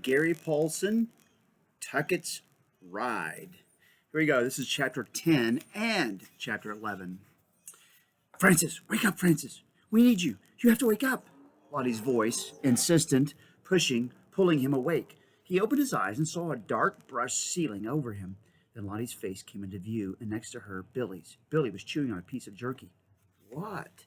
Gary Paulson, Tucket's Ride. Here we go. This is chapter 10 and chapter 11. Francis, wake up, Francis. We need you. You have to wake up. Lottie's voice, insistent, pushing, pulling him awake. He opened his eyes and saw a dark brush ceiling over him. Then Lottie's face came into view, and next to her, Billy's. Billy was chewing on a piece of jerky. What?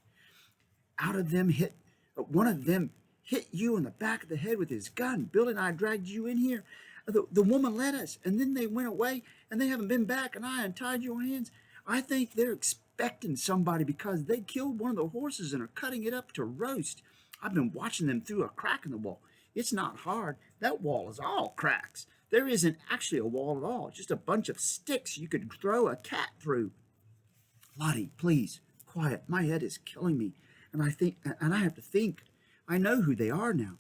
Out of them hit One of them hit you in the back of the head with his gun. Bill and I dragged you in here. The woman led us, and then they went away, and they haven't been back, and I untied your hands. I think they're expecting somebody because they killed one of the horses and are cutting it up to roast. I've been watching them through a crack in the wall. It's not hard. That wall is all cracks. There isn't actually a wall at all, just a bunch of sticks you could throw a cat through. Lottie, please, quiet. My head is killing me, and I have to think. I know who they are now.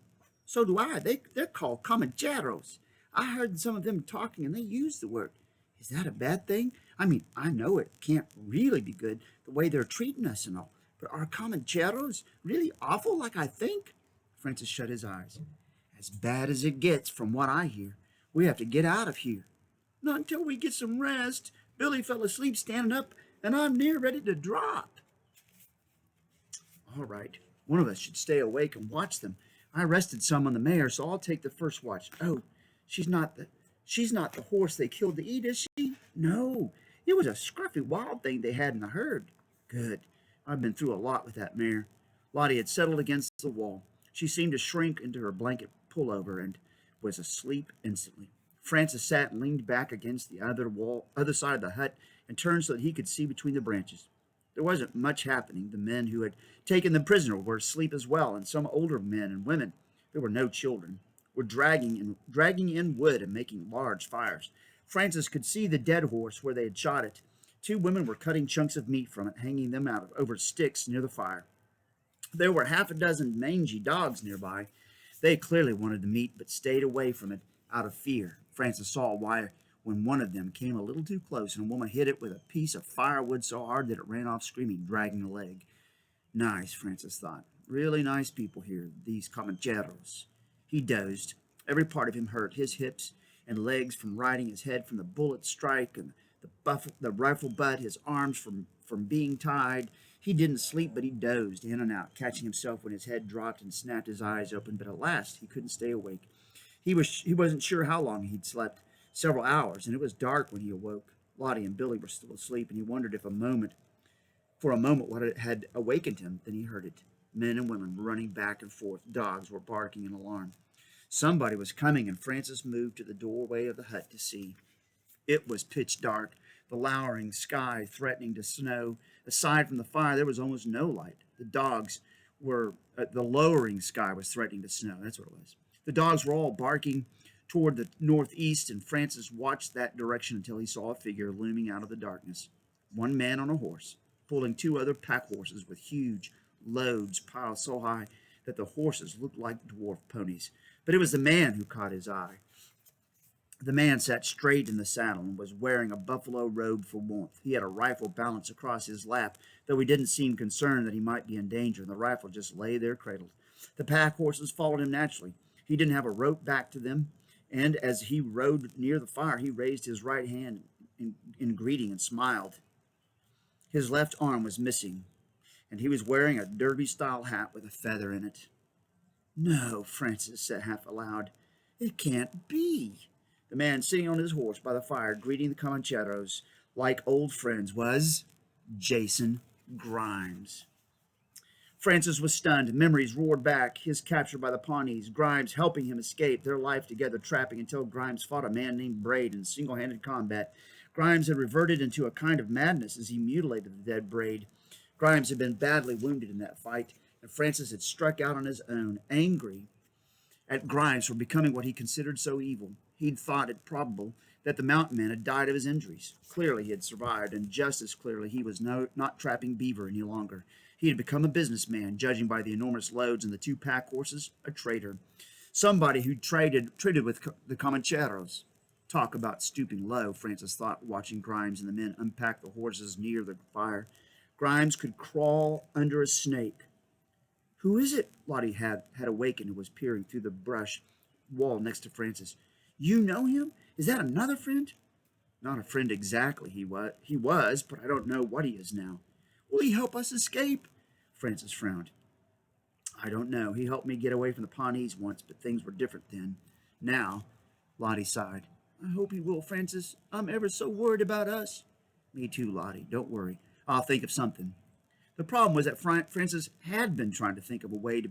So do I. They're called comancheros. I heard some of them talking, and they used the word. Is that a bad thing? I mean, I know it can't really be good the way they're treating us and all, but are comancheros really awful like I think? Francis shut his eyes. As bad as it gets from what I hear. We have to get out of here. Not until we get some rest. Billy fell asleep standing up, and I'm near ready to drop. All right. One of us should stay awake and watch them. I rested some on the mare, so I'll take the first watch. Oh, she's not the horse they killed to eat, is she? No. It was a scruffy wild thing they had in the herd. Good. I've been through a lot with that mare. Lottie had settled against the wall. She seemed to shrink into her blanket pullover and was asleep instantly. Francis sat and leaned back against the other side of the hut, and turned so that he could see between the branches. There wasn't much happening. The men who had taken them prisoner were asleep as well, and some older men and women, there were no children, were dragging in wood and making large fires. Francis could see the dead horse where they had shot it. Two women were cutting chunks of meat from it, hanging them out over sticks near the fire. There were half a dozen mangy dogs nearby. They clearly wanted the meat, but stayed away from it out of fear. Francis saw why when one of them came a little too close, and a woman hit it with a piece of firewood so hard that it ran off screaming, dragging a leg. Nice, Francis thought. Really nice people here, these comancheros. He dozed. Every part of him hurt, his hips and legs from riding, his head from the bullet strike, and the rifle butt, his arms from being tied. He didn't sleep, but he dozed in and out, catching himself when his head dropped and snapped his eyes open. But at last he couldn't stay awake. He wasn't sure how long he'd slept. Several hours, and it was dark when he awoke. Lottie and Billy were still asleep, and he wondered if for a moment, what had awakened him. Then he heard it. Men and women running back and forth. Dogs were barking in alarm. Somebody was coming, and Francis moved to the doorway of the hut to see. It was pitch dark, the lowering sky threatening to snow. Aside from the fire, there was almost no light. The lowering sky was threatening to snow. That's what it was. The dogs were all barking toward the northeast, and Francis watched that direction until he saw a figure looming out of the darkness. One man on a horse, pulling two other pack horses with huge loads piled so high that the horses looked like dwarf ponies. But it was the man who caught his eye. The man sat straight in the saddle and was wearing a buffalo robe for warmth. He had a rifle balanced across his lap, though he didn't seem concerned that he might be in danger, and the rifle just lay there cradled. The pack horses followed him naturally. He didn't have a rope back to them, and as he rode near the fire, he raised his right hand in greeting and smiled. His left arm was missing, and he was wearing a derby-style hat with a feather in it. No, Francis said half aloud. It can't be. The man sitting on his horse by the fire, greeting the comancheros like old friends, was Jason Grimes. Francis was stunned. Memories roared back. His capture by the Pawnees, Grimes helping him escape, their life together trapping until Grimes fought a man named Braid in single-handed combat. Grimes had reverted into a kind of madness as he mutilated the dead Braid. Grimes had been badly wounded in that fight, and Francis had struck out on his own, angry at Grimes for becoming what he considered so evil. He'd thought it probable that the mountain man had died of his injuries. Clearly he had survived, and just as clearly he was not trapping beaver any longer. He had become a businessman, judging by the enormous loads and the two pack horses, a trader. Somebody who traded with the comancheros. Talk about stooping low, Francis thought, watching Grimes and the men unpack the horses near the fire. Grimes could crawl under a snake. Who is it? Lottie had awakened and was peering through the brush wall next to Francis. You know him? Is that another friend? Not a friend exactly, he was, but I don't know what he is now. Will he help us escape? Francis frowned. I don't know. He helped me get away from the Pawnees once, but things were different then. Now, Lottie sighed. I hope he will, Francis. I'm ever so worried about us. Me too, Lottie. Don't worry. I'll think of something. The problem was that Francis had been trying to think of a way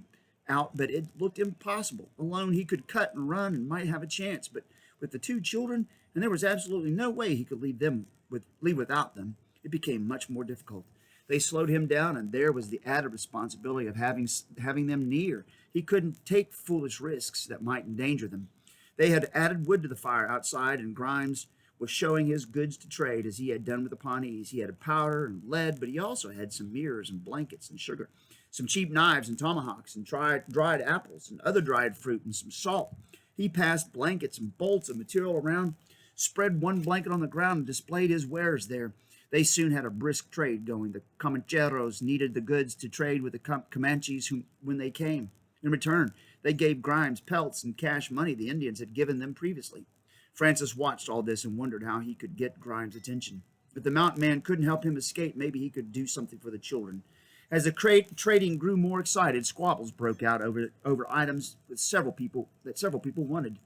out, but it looked impossible. Alone, he could cut and run and might have a chance, but with the two children, and there was absolutely no way he could leave without them, it became much more difficult. They slowed him down, and there was the added responsibility of having them near. He couldn't take foolish risks that might endanger them. They had added wood to the fire outside, and Grimes was showing his goods to trade as he had done with the Pawnees. He had powder and lead, but he also had some mirrors and blankets and sugar, some cheap knives and tomahawks and dried apples and other dried fruit and some salt. He passed blankets and bolts of material around, spread one blanket on the ground, and displayed his wares there. They soon had a brisk trade going. The Comancheros needed the goods to trade with the Comanches when they came. In return, they gave Grimes pelts and cash money the Indians had given them previously. Francis watched all this and wondered how he could get Grimes' attention. If the mountain man couldn't help him escape, maybe he could do something for the children. As the trading grew more excited, squabbles broke out over items that several people wanted.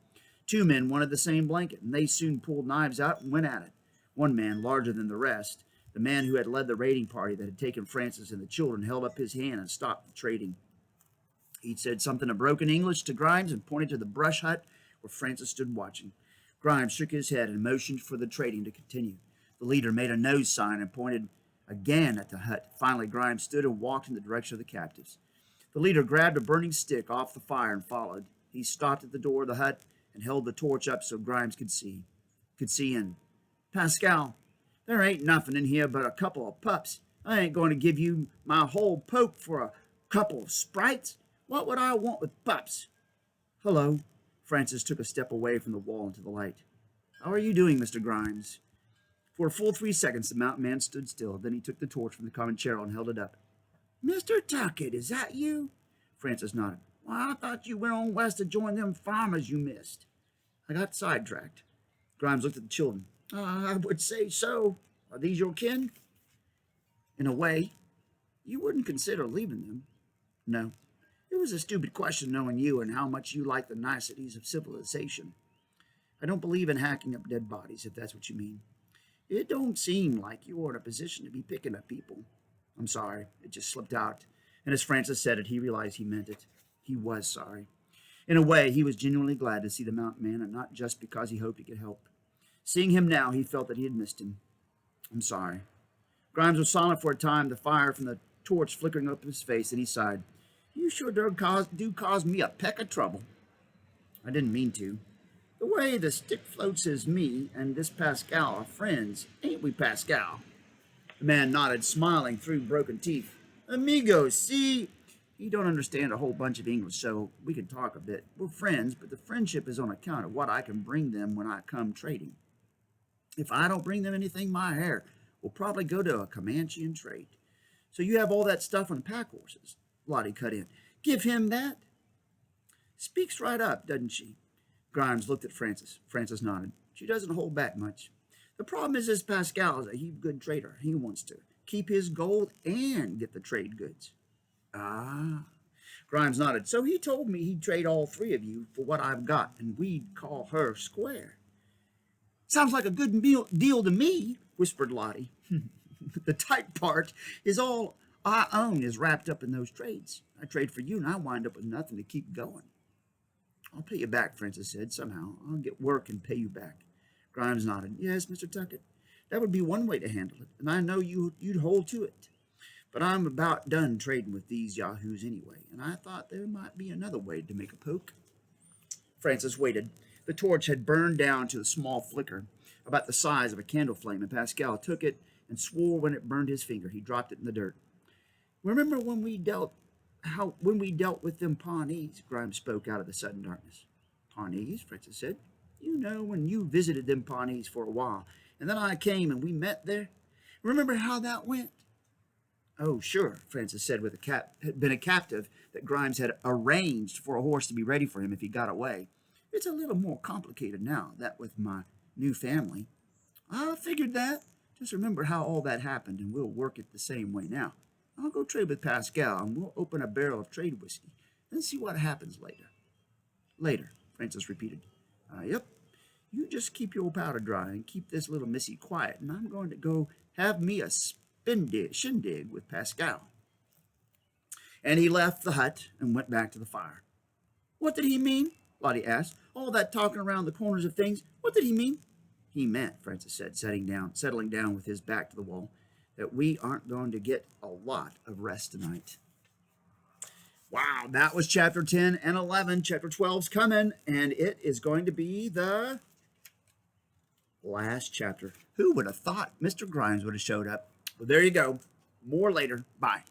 Two men wanted the same blanket, and they soon pulled knives out and went at it. One man, larger than the rest, the man who had led the raiding party that had taken Francis and the children, held up his hand and stopped the trading. He said something in broken English to Grimes and pointed to the brush hut where Francis stood watching. Grimes shook his head and motioned for the trading to continue. The leader made a nose sign and pointed again at the hut. Finally, Grimes stood and walked in the direction of the captives. The leader grabbed a burning stick off the fire and followed. He stopped at the door of the hut and held the torch up so Grimes could see in. Pascal, there ain't nothing in here but a couple of pups. I ain't going to give you my whole poke for a couple of sprites. What would I want with pups? Hello. Francis took a step away from the wall into the light. How are you doing, Mr. Grimes? For a full 3 seconds, the mountain man stood still. Then he took the torch from the Comanchero and held it up. Mr. Tucket, is that you? Francis nodded. Well, I thought you went on west to join them farmers you missed. I got sidetracked. Grimes looked at the children. I would say so. Are these your kin? In a way. You wouldn't consider leaving them. No. It was a stupid question knowing you and how much you like the niceties of civilization. I don't believe in hacking up dead bodies, if that's what you mean. It don't seem like you're in a position to be picking up people. I'm sorry. It just slipped out. And as Francis said it, he realized he meant it. He was sorry. In a way, he was genuinely glad to see the mountain man, and not just because he hoped he could help. Seeing him now, he felt that he had missed him. I'm sorry. Grimes was silent for a time, the fire from the torch flickering up his face, and he sighed. You sure do cause me a peck of trouble. I didn't mean to. The way the stick floats is me and this Pascal are friends, ain't we, Pascal? The man nodded, smiling through broken teeth. Amigos, see? He don't understand a whole bunch of English, so we can talk a bit. We're friends, but the friendship is on account of what I can bring them when I come trading. If I don't bring them anything, my hair will probably go to a Comanche and trade. So you have all that stuff on pack horses, Lottie cut in. Give him that. Speaks right up, doesn't she? Grimes looked at Francis. Francis nodded. She doesn't hold back much. The problem is this Pascal is a heap good trader. He wants to keep his gold and get the trade goods. Ah. Grimes nodded. So he told me he'd trade all three of you for what I've got, and we'd call her square. Sounds like a good deal to me, whispered Lottie. The tight part is all I own is wrapped up in those trades. I trade for you, and I wind up with nothing to keep going. I'll pay you back, Francis said. Somehow. I'll get work and pay you back. Grimes nodded. Yes, Mr. Tucket. That would be one way to handle it, and I know you'd hold to it. But I'm about done trading with these yahoos anyway, and I thought there might be another way to make a poke. Francis waited. The torch had burned down to a small flicker, about the size of a candle flame, and Pascal took it and swore when it burned his finger. He dropped it in the dirt. Remember when we dealt with them Pawnees? Grimes spoke out of the sudden darkness. Pawnees? Francis said. You know, when you visited them Pawnees for a while, and then I came and we met there. Remember how that went? Oh, sure, Francis said, with had been a captive that Grimes had arranged for a horse to be ready for him if he got away. It's a little more complicated now, that with my new family. I figured that. Just remember how all that happened, and we'll work it the same way now. I'll go trade with Pascal, and we'll open a barrel of trade whiskey, and see what happens later. Later, Francis repeated. Yep. You just keep your powder dry and keep this little missy quiet, and I'm going to go have me a shindig with Pascal. And he left the hut and went back to the fire. What did he mean? Lottie asked. All that talking around the corners of things, what did he mean? He meant, Francis said, settling down with his back to the wall, that we aren't going to get a lot of rest tonight. Wow, that was chapter 10 and 11. Chapter 12's coming, and it is going to be the last chapter. Who would have thought Mr. Grimes would have showed up? Well, there you go. More later. Bye.